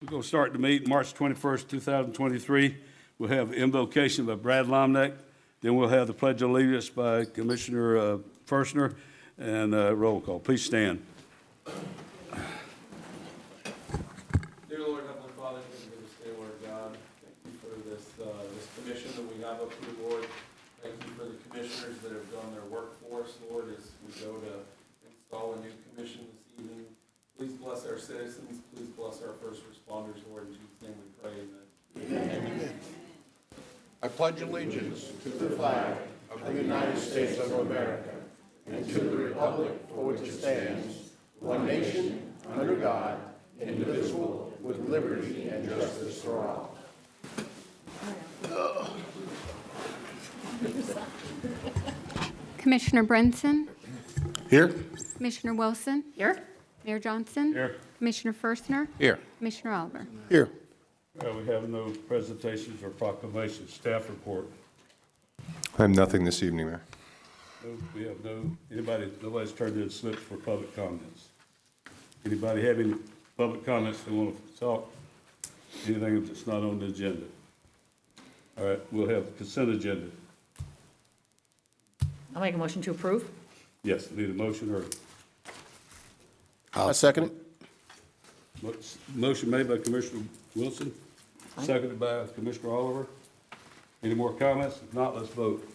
We're going to start the meeting March 21st, 2023. We'll have invocation by Brad Lomneck. Then we'll have the Pledge of Allegiance by Commissioner Fershner and roll call. Please stand. Dear Lord, Heavenly Father, thank you for this day, Lord God. Thank you for this commission that we have up here, Lord. Thank you for the commissioners that have done their work for us, Lord, as we go to install a new commission this evening. Please bless our citizens. Please bless our first responders, Lord. In Jesus' name we pray. Amen. I pledge allegiance to the flag of the United States of America and to the republic for which it stands, one nation, under God, indivisible, with liberty and justice for all. Commissioner Brinson, Here? Commissioner Wilson. Here. Mayor Johnson. Here. Commissioner Fershner. Here. Commissioner Oliver. Here. We have no presentations or proclamations. Staff report. I have nothing this evening, Mayor. No, we have nobody's turned in slips for public comments. Anybody have any public comments they want to talk? Anything that's not on the agenda? All right, we'll have the consent agenda. I'll make a motion to approve. Yes, need a motion or I'll second it. motion made by Commissioner Wilson, seconded by Commissioner Oliver. Any more comments? If not, let's vote.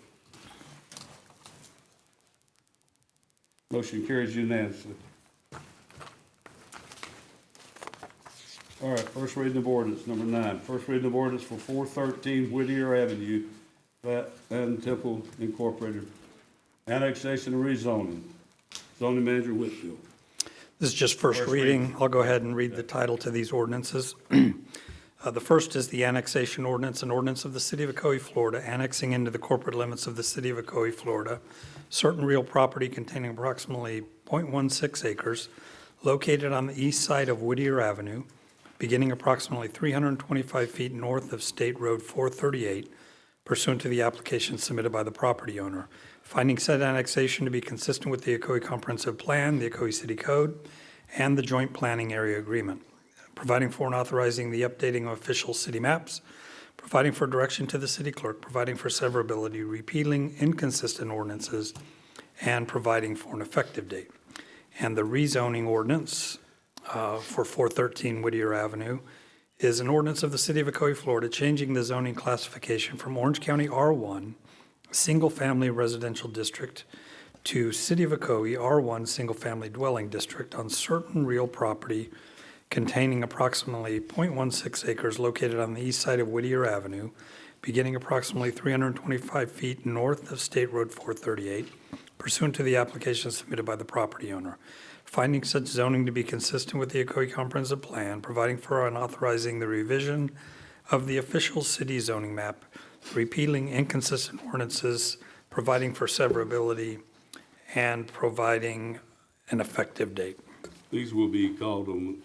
Motion carries unanimously. All right, first reading of ordinance, number 9. First reading of ordinance for 413 Whittier Avenue, Plat and Temple Incorporated. Annexation and rezoning. Zoning Manager Whitfield. This is just first reading. I'll go ahead and read the title to these ordinances. The first is the annexation ordinance, an ordinance of the City of Ocoee, Florida, annexing into the corporate limits of the City of Ocoee, Florida, certain real property containing approximately 0.16 acres located on the east side of Whittier Avenue, beginning approximately 325 feet north of State Road 438, pursuant to the application submitted by the property owner. Finding said annexation to be consistent with the Ocoee Comprehensive Plan, the Ocoee City Code, and the Joint Planning Area Agreement. Providing for and authorizing the updating of official city maps, providing for direction to the city clerk, providing for severability, repealing inconsistent ordinances, and providing for an effective date. And the rezoning ordinance for 413 Whittier Avenue is an ordinance of the City of Ocoee, Florida, changing the zoning classification from Orange County R1, single-family residential district, to City of Ocoee R1, single-family dwelling district on certain real property containing approximately 0.16 acres located on the east side of Whittier Avenue, beginning approximately 325 feet north of State Road 438, pursuant to the application submitted by the property owner. Finding such zoning to be consistent with the Ocoee Comprehensive Plan, providing for and authorizing the revision of the official city zoning map, repealing inconsistent ordinances, providing for severability, and providing an effective date. These will be called on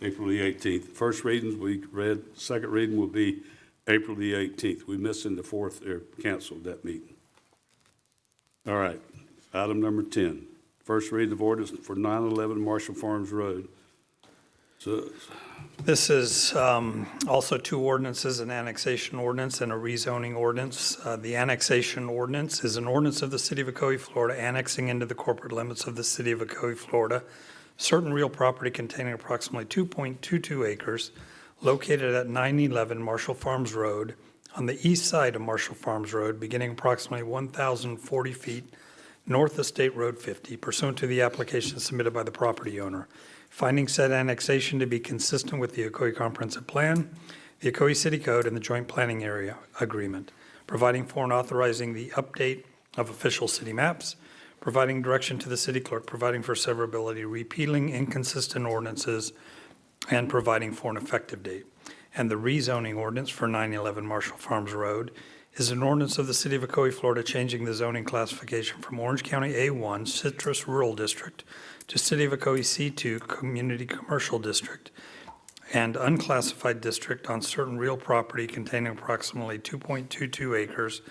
April the 18th. First readings we read, second reading will be April the 18th. We missed in the fourth, or canceled that meeting. All right, item number 10. First reading of ordinance for 911 Marshall Farms Road. So, This is also two ordinances, an annexation ordinance and a rezoning ordinance. The annexation ordinance is an ordinance of the City of Ocoee, Florida, annexing into the corporate limits of the City of Ocoee, Florida, certain real property containing approximately 2.22 acres located at 911 Marshall Farms Road on the east side of Marshall Farms Road, beginning approximately 1,040 feet north of State Road 50, pursuant to the application submitted by the property owner. Finding said annexation to be consistent with the Ocoee Comprehensive Plan, the Ocoee City Code, and the Joint Planning Area Agreement, providing for and authorizing the update of official city maps, providing direction to the city clerk, providing for severability, repealing inconsistent ordinances, and providing for an effective date. And the rezoning ordinance for 911 Marshall Farms Road is an ordinance of the City of Ocoee, Florida, changing the zoning classification from Orange County A1 Citrus Rural District to City of Ocoee C2 Community Commercial District and unclassified district on certain real property containing approximately 2.22 acres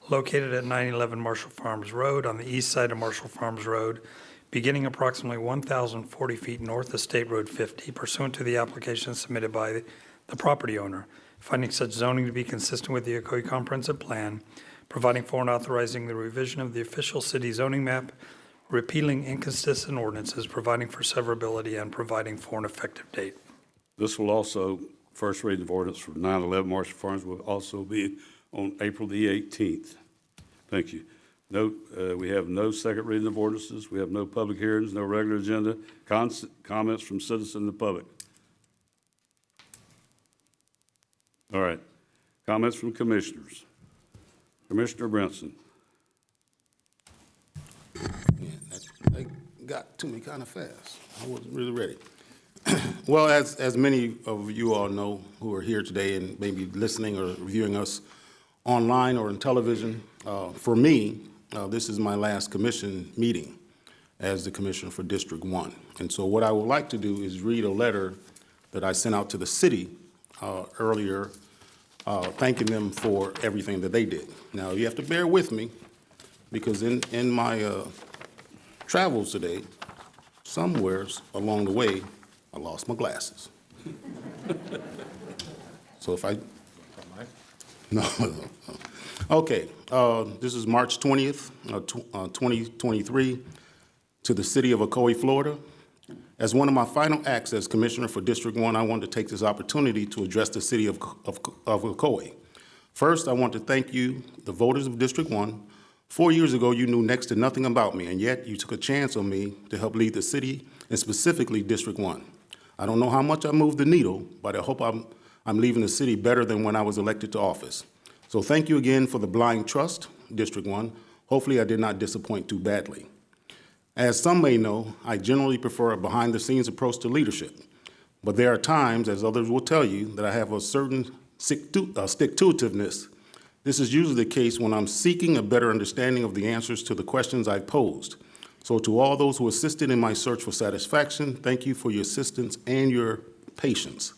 located at 911 Marshall Farms Road on the east side of Marshall Farms Road, beginning approximately 1,040 feet north of State Road 50 pursuant to the application submitted by the property owner, finding such zoning to be consistent with the Ocoee Comprehensive Plan, providing for and authorizing the revision of the official city zoning map, repealing inconsistent ordinances, providing for severability, and providing for an effective date. This will also, first reading of ordinance for 9/11 Marshall Farms will also be on April the 18th. Thank you. No, we have no second reading of ordinances. We have no public hearings, no regular agenda. Comments from citizens and the public. All right. Comments from commissioners. Commissioner Brinson. Yeah, they got to me kind of fast. I wasn't really ready. Well, as many of you all know who are here today and maybe listening or viewing us online or on television, for me, this is my last commission meeting as the commissioner for District 1. And so what I would like to do is read a letter that I sent out to the city earlier, thanking them for everything that they did. Now, you have to bear with me, because in my travels today, somewheres along the way, I lost my glasses. So if I, no. Okay, this is March 20th, 2023, to the city of Ocoee, Florida. As one of my final acts as Commissioner for District 1, I want to take this opportunity to address the city of Ocoee. First, I want to thank you, the voters of District 1. 4 years ago, you knew next to nothing about me, and yet you took a chance on me to help lead the city, and specifically District 1. I don't know how much I moved the needle, but I hope I'm leaving the city better than when I was elected to office. So thank you again for the blind trust, District 1. Hopefully I did not disappoint too badly. As some may know, I generally prefer a behind-the-scenes approach to leadership, but there are times, as others will tell you, that I have a certain stick-to-itiveness. This is usually the case when I'm seeking a better understanding of the answers to the questions I've posed. So to all those who assisted in my search for satisfaction, thank you for your assistance and your patience.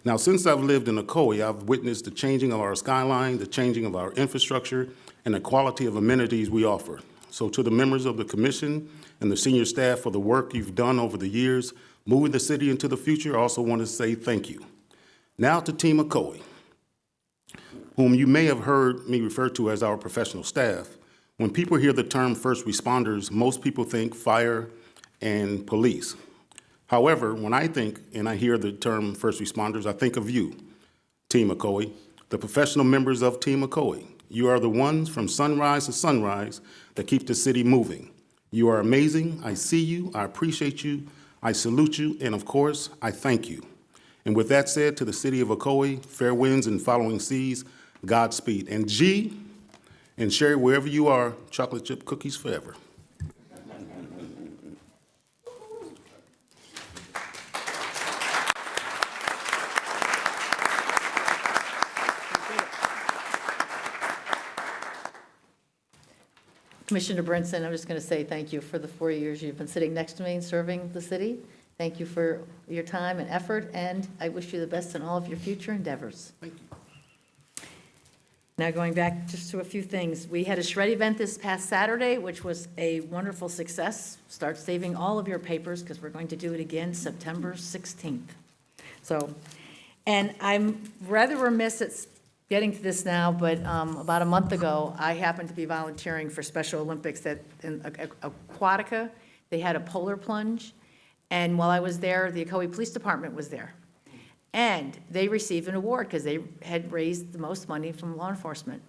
Now, since I've lived in Ocoee, I've witnessed the changing of our skyline, the changing of our infrastructure, and the quality of amenities we offer. So to the members of the commission and the senior staff for the work you've done over the years, moving the city into the future, I also want to say thank you. Now to Team Ocoee, whom you may have heard me refer to as our professional staff. When people hear the term first responders, most people think fire and police. However, when I think and I hear the term first responders, I think of you, Team Ocoee, the professional members of Team Ocoee. You are the ones from sunrise to sunrise that keep the city moving. You are amazing. I see you. I appreciate you. I salute you. And of course, I thank you. And with that said, to the city of Ocoee, fair winds and following seas, Godspeed. And G, and Sherry, wherever you are, chocolate chip cookies forever. Commissioner Brinson, I'm just going to say thank you for the 4 years you've been sitting next to me and serving the city. Thank you for your time and effort, and I wish you the best in all of your future endeavors. Thank you. Now, going back just to a few things, we had a shred event this past Saturday, which was a wonderful success. Start saving all of your papers, because we're going to do it again September 16th. So, and I'm rather remiss at getting to this now, but about a month ago, I happened to be volunteering for Special Olympics in Aquatica. They had a polar plunge, and while I was there, the Ocoee Police Department was there. And they received an award because they had raised the most money from law enforcement.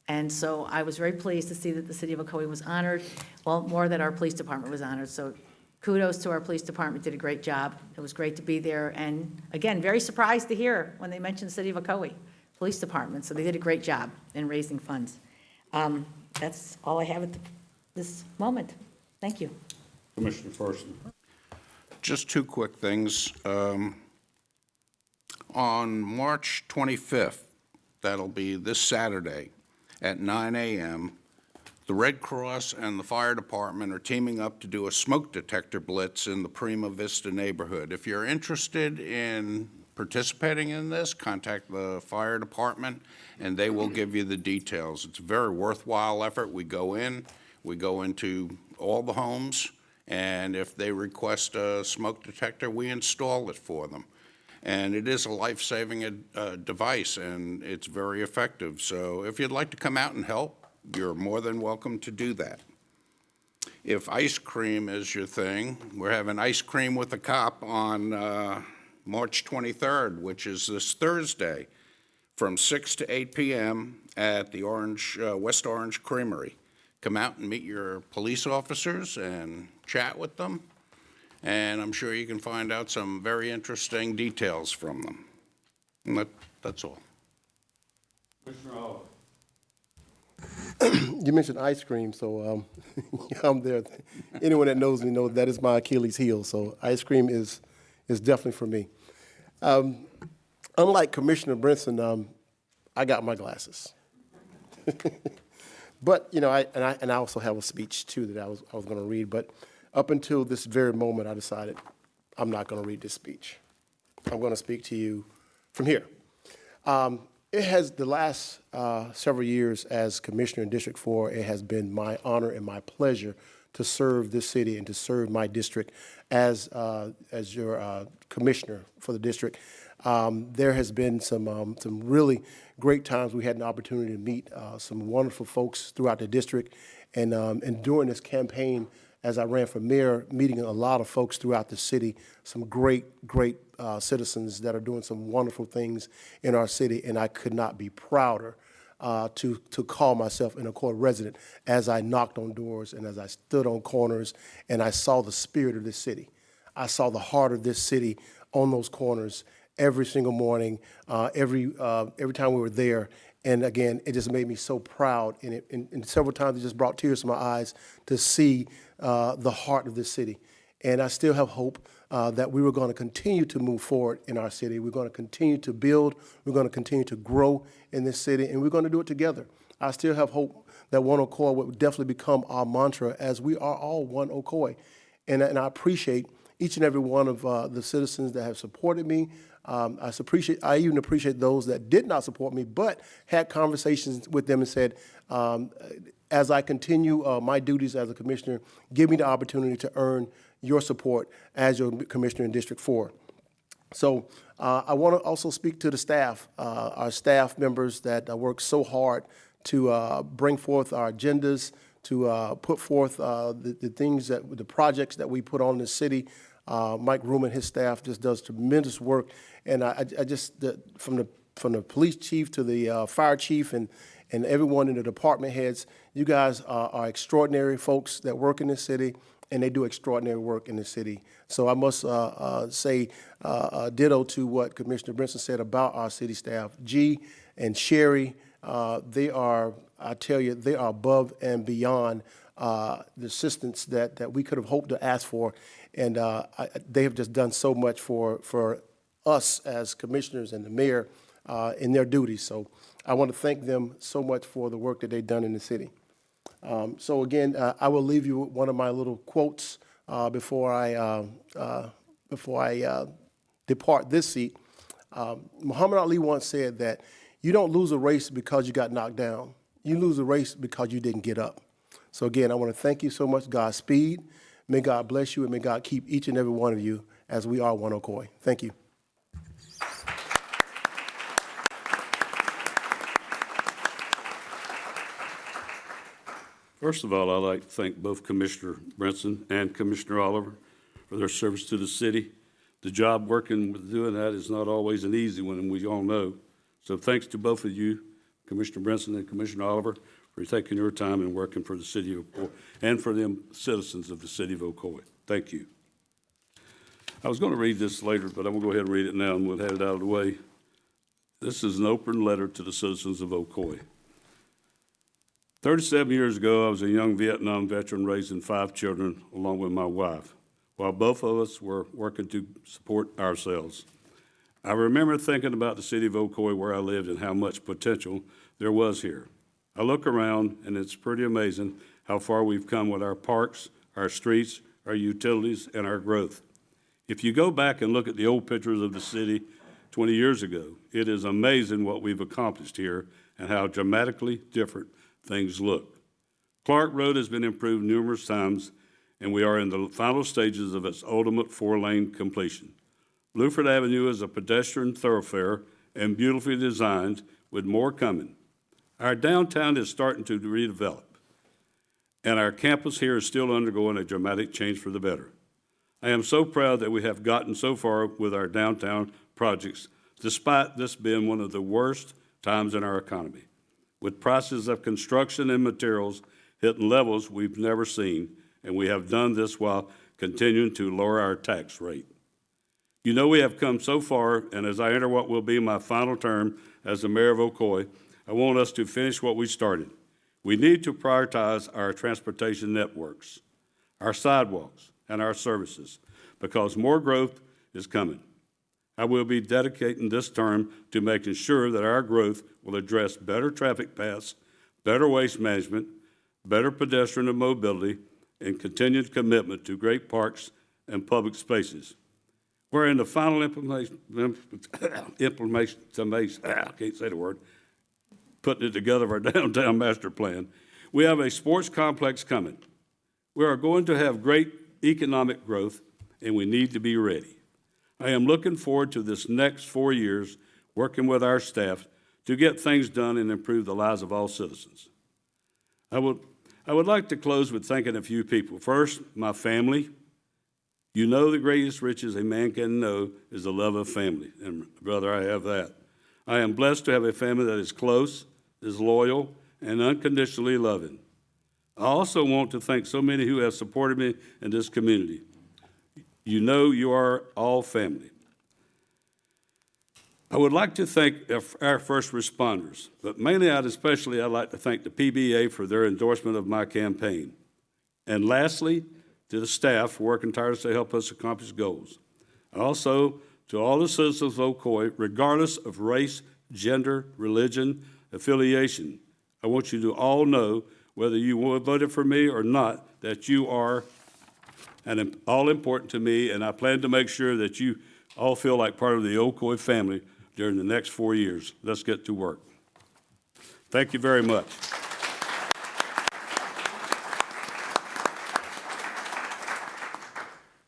And so I was very pleased to see that the city of Ocoee was honored, well, more that our police department was honored. So kudos to our police department, did a great job. It was great to be there. And again, very surprised to hear when they mentioned the city of Ocoee Police Department. So they did a great job in raising funds. That's all I have at this moment. Thank you. Commissioner Ferguson. Just two quick things. On March 25th, that'll be this Saturday at 9 a.m., the Red Cross and the fire department are teaming up to do a smoke detector blitz in the Prima Vista neighborhood. If you're interested in participating in this, contact the fire department, and they will give you the details. It's a very worthwhile effort. We go into all the homes, And if they request a smoke detector, we install it for them. And it is a life-saving device, and it's very effective. So if you'd like to come out and help, you're more than welcome to do that. If ice cream is your thing, we're having ice cream with a cop on March 23rd, which is this Thursday, from 6 to 8 p.m. at the West Orange Creamery. Come out and meet your police officers and chat with them, and I'm sure you can find out some very interesting details from them. And that's all. Commissioner Oliver. You mentioned ice cream, so I'm there. Anyone that knows me knows that is my Achilles heel, so ice cream is definitely for me. Unlike Commissioner Brinson, I got my glasses. But, you know, I also have a speech, too, that I was going to read. But up until this very moment, I decided I'm not going to read this speech. I'm going to speak to you from here. It has, the last several years as Commissioner in District 4, it has been my honor and my pleasure to serve this city and to serve my district as your commissioner for the district. There has been some really great times. We had an opportunity to meet some wonderful folks throughout the district, and during this campaign, as I ran for mayor, meeting a lot of folks throughout the city, some great citizens that are doing some wonderful things in our city, and I could not be prouder to call myself an Ocoee resident as I knocked on doors and as I stood on corners and I saw the spirit of this city. I saw the heart of this city on those corners every single morning, every time we were there. And again, it just made me so proud. And several times it just brought tears to my eyes to see the heart of this city. And I still have hope that we were going to continue to move forward in our city. We're going to continue to build. We're going to continue to grow in this city, and we're going to do it together. I still have hope that One Ocoee will definitely become our mantra, as we are all one Ocoee. And I appreciate each and every one of the citizens that have supported me. I even appreciate those that did not support me, but had conversations with them and said, as I continue my duties as a commissioner, give me the opportunity to earn your support as your commissioner in District 4. So I want to also speak to the staff, our staff members that work so hard to bring forth our agendas, to put forth the things the projects that we put on the city. Mike Room and his staff just does tremendous work, and I just from the police chief to the fire chief and everyone in the department heads, you guys are extraordinary folks that work in this city, and they do extraordinary work in the city. So I must say ditto to what Commissioner Brinson said about our city staff. G and Sherry, they are, I tell you, they are above and beyond the assistance that we could have hoped to ask for. And they have just done so much for us as commissioners and the mayor in their duties. So I want to thank them so much for the work that they've done in the city. So again, I will leave you with one of my little quotes before I depart this seat. Muhammad Ali once said that you don't lose a race because you got knocked down. You lose a race because you didn't get up. So again, I want to thank you so much. Godspeed. May God bless you, and may God keep each and every one of you as we are one Ocoee. Thank you. First of all, I'd like to thank both Commissioner Brinson and Commissioner Oliver for their service to the city. The job working with doing that is not always an easy one, and we all know. So thanks to both of you, Commissioner Brinson and Commissioner Oliver, for taking your time and working for the city of Ocoee and for the citizens of the city of Ocoee. Thank you. I was going to read this later, but I'm going to go ahead and read it now, and we'll have it out of the way. This is an open letter to the citizens of Ocoee. 37 years ago, I was a young Vietnam veteran raising 5 children along with my wife, while both of us were working to support ourselves. I remember thinking about the city of Ocoee where I lived and how much potential there was here. I look around, and it's pretty amazing how far we've come with our parks, our streets, our utilities, and our growth. If you go back and look at the old pictures of the city 20 years ago, it is amazing what we've accomplished here and how dramatically different things look. Clark Road has been improved numerous times, and we are in the final stages of its ultimate four-lane completion. Blueford Avenue is a pedestrian thoroughfare and beautifully designed, with more coming. Our downtown is starting to redevelop, and our campus here is still undergoing a dramatic change for the better. I am so proud that we have gotten so far with our downtown projects, despite this being one of the worst times in our economy, with prices of construction and materials hitting levels we've never seen, and we have done this while continuing to lower our tax rate. You know we have come so far, and as I enter what will be my final term as the mayor of Ocoee, I want us to finish what we started. We need to prioritize our transportation networks, our sidewalks, and our services, because more growth is coming. I will be dedicating this term to making sure that our growth will address better traffic paths, better waste management, better pedestrian and mobility, and continued commitment to great parks and public spaces. We're in the final putting it together of our downtown master plan. We have a sports complex coming. We are going to have great economic growth, and we need to be ready. I am looking forward to this next 4 years working with our staff to get things done and improve the lives of all citizens. I would like to close with thanking a few people. First, my family. You know the greatest riches a man can know is the love of family, and brother, I have that. I am blessed to have a family that is close, is loyal, and unconditionally loving. I also want to thank so many who have supported me in this community. You know you are all family. I would like to thank our first responders, but mainly I'd like to thank the PBA for their endorsement of my campaign. And lastly, to the staff for working tirelessly to help us accomplish goals. And also to all the citizens of Ocoee, regardless of race, gender, religion, affiliation. I want you to all know, whether you voted for me or not, that you are all important to me, and I plan to make sure that you all feel like part of the Ocoee family during the next 4 years. Let's get to work. Thank you very much.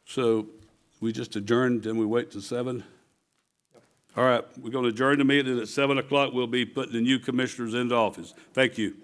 So we just adjourned, then we wait till 7? All right, we're going to adjourn the meeting at 7 o'clock. We'll be putting the new commissioners into office. Thank you.